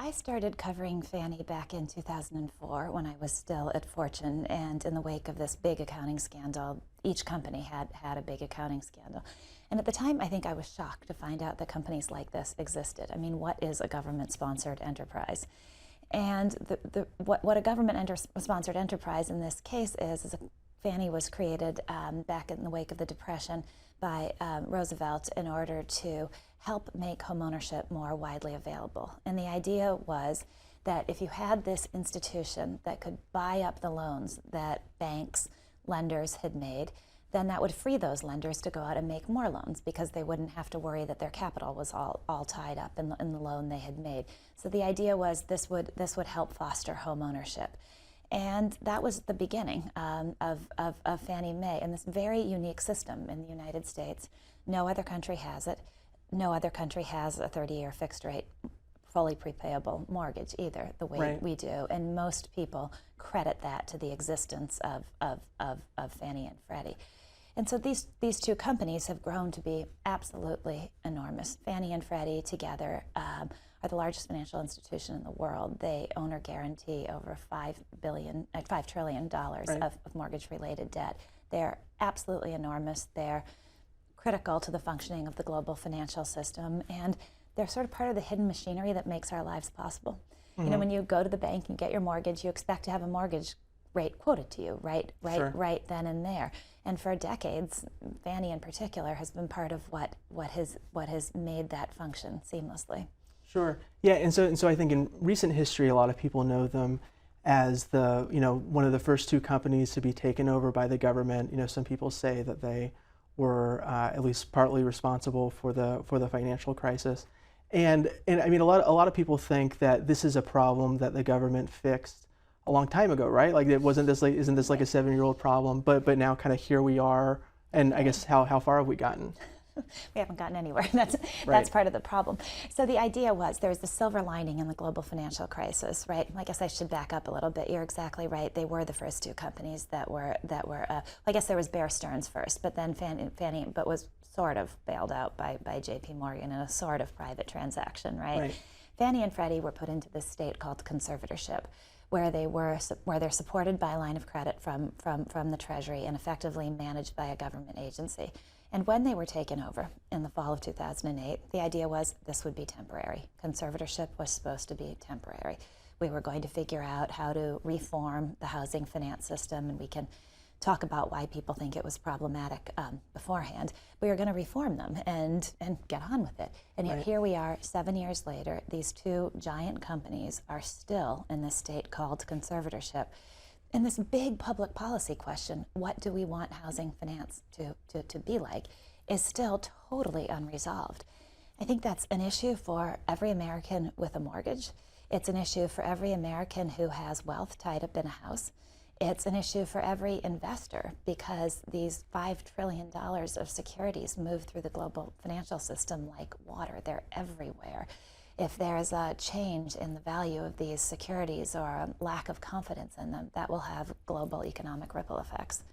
I started covering Fannie back in 2004 when I was still at Fortune, and in the wake of this big accounting scandal, each company had a big accounting scandal. And at the time, I think I was shocked to find out that companies like this existed. I mean, what is a government-sponsored enterprise? And what a government-sponsored enterprise in this case is Fannie was created back in the wake of the Depression by Roosevelt in order to help make homeownership more widely available. And the idea was that if you had this institution that could buy up the loans that banks, lenders had made, then that would free those lenders to go out and make more loans because they wouldn't have to worry that their capital was all tied up in the loan they had made. So the idea was this would help foster homeownership. And that was the beginning of Fannie Mae and this very unique system in the United States. No other country has it. No other country has a 30-year fixed rate, fully prepayable mortgage either, the way we do. And most people credit that to the existence of Fannie and Freddie. And so these two companies have grown to be absolutely enormous. Fannie and Freddie together are the largest financial institution in the world. They own or guarantee over $5 trillion of mortgage-related debt. They're absolutely enormous. They're critical to the functioning of the global financial system, and they're sort of part of the hidden machinery that makes our lives possible. Mm-hmm. You know, when you go to the bank and get your mortgage, you expect to have a mortgage rate quoted to you right then and there. And for decades, Fannie in particular has been part of what has made that function seamlessly. Sure. Yeah, and so I think in recent history, a lot of people know them as one of the first two companies to be taken over by the government. You know, some people say that they were at least partly responsible for the financial crisis, and I mean a lot of people think that this is a problem that the government fixed a long time ago, right? Like isn't this like a 7-year-old problem? But now kind of here we are, and I guess how far have we gotten? We haven't gotten anywhere. That's part of the problem. So the idea was there was the silver lining in the global financial crisis, right? I guess I should back up a little bit. You're exactly right. They were the first two companies that were. I guess there was Bear Stearns first, but then Fannie, but was sort of bailed out by J.P. Morgan in a sort of private transaction, right? Fannie and Freddie were put into this state called conservatorship, where they're supported by a line of credit from the Treasury and effectively managed by a government agency. And when they were taken over in the fall of 2008, the idea was this would be temporary. Conservatorship was supposed to be temporary. We were going to figure out how to reform the housing finance system, and we can talk about why people think it was problematic beforehand. We were going to reform them and get on with it. And yet here we are, 7 years later, these two giant companies are still in this state called conservatorship. And this big public policy question, what do we want housing finance to be like, is still totally unresolved. I think that's an issue for every American with a mortgage. It's an issue for every American who has wealth tied up in a house. It's an issue for every investor because these $5 trillion of securities move through the global financial system like water. They're everywhere. If there's a change in the value of these securities or a lack of confidence in them, that will have global economic ripple effects.